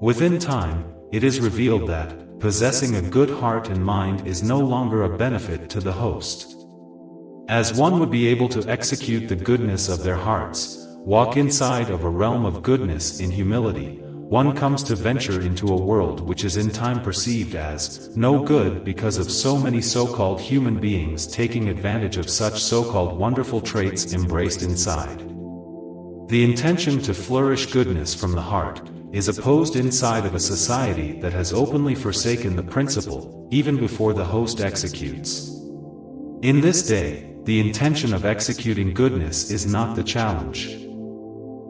Within time, it is revealed that possessing a good heart and mind is no longer a benefit to the host. As one would be able to execute the goodness of their hearts, walk inside of a realm of goodness in humility, one comes to venture into a world which is in time perceived as no good because of so many so-called human beings taking advantage of such so-called wonderful traits embraced inside. The intention to flourish goodness from the heart is opposed inside of a society that has openly forsaken the principle, even before the host executes. In this day, the intention of executing goodness is not the challenge.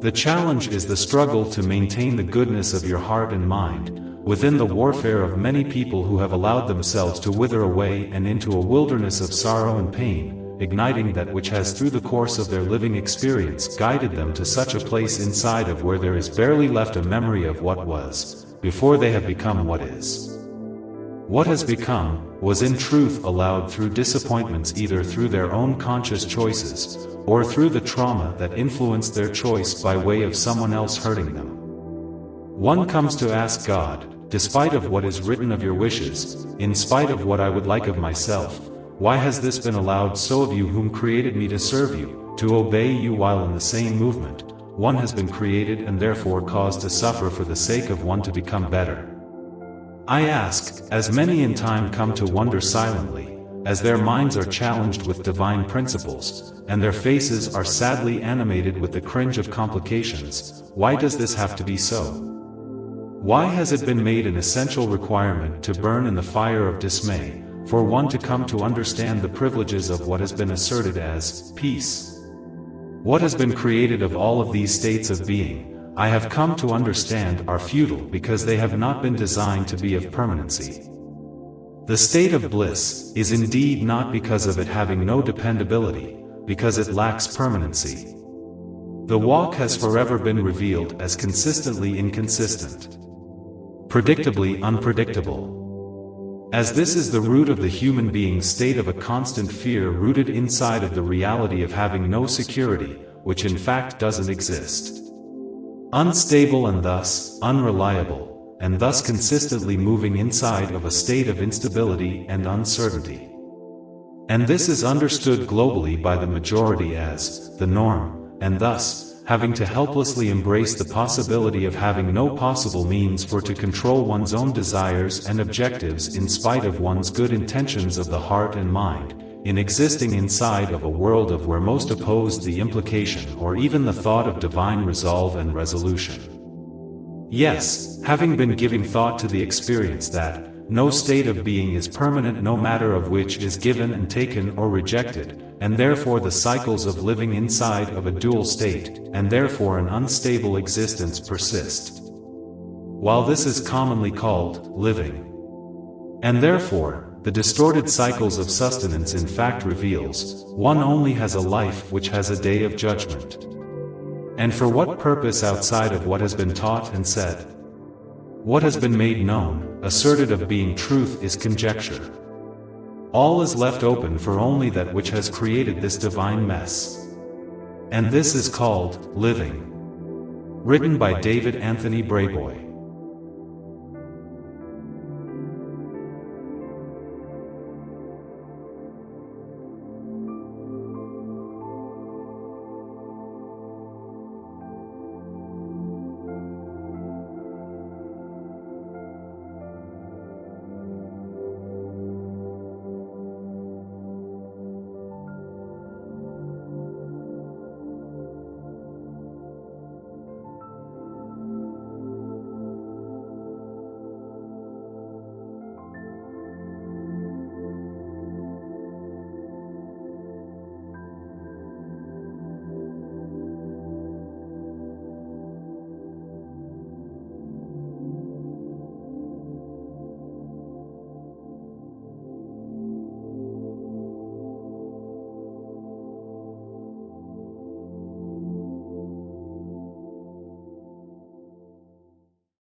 The challenge is the struggle to maintain the goodness of your heart and mind, within the warfare of many people who have allowed themselves to wither away and into a wilderness of sorrow and pain, igniting that which has through the course of their living experience guided them to such a place inside of where there is barely left a memory of what was, before they have become what is. What has become, was in truth allowed through disappointments either through their own conscious choices, or through the trauma that influenced their choice by way of someone else hurting them. One comes to ask God, despite of what is written of your wishes, in spite of what I would like of myself, why has this been allowed so of you whom created me to serve you, to obey you while in the same movement, one has been created and therefore caused to suffer for the sake of one to become better? I ask, as many in time come to wonder silently, as their minds are challenged with divine principles, and their faces are sadly animated with the cringe of complications, why does this have to be so? Why has it been made an essential requirement to burn in the fire of dismay, for one to come to understand the privileges of what has been asserted as peace? What has been created of all of these states of being, I have come to understand are futile because they have not been designed to be of permanency. The state of bliss is indeed not because of it having no dependability, because it lacks permanency. The walk has forever been revealed as consistently inconsistent, predictably unpredictable. As this is the root of the human being's state of a constant fear rooted inside of the reality of having no security, which in fact doesn't exist. Unstable and thus unreliable, and thus consistently moving inside of a state of instability and uncertainty. And this is understood globally by the majority as the norm, and thus, having to helplessly embrace the possibility of having no possible means for to control one's own desires and objectives in spite of one's good intentions of the heart and mind, in existing inside of a world of where most oppose the implication or even the thought of divine resolve and resolution. Yes, having been giving thought to the experience that no state of being is permanent no matter of which is given and taken or rejected, and therefore the cycles of living inside of a dual state, and therefore an unstable existence persist. While this is commonly called living. And therefore, the distorted cycles of sustenance in fact reveals, one only has a life which has a day of judgment. And for what purpose outside of what has been taught and said? What has been made known, asserted of being truth is conjecture. All is left open for only that which has created this divine mess. And this is called living. Written by David Anthony Brayboy.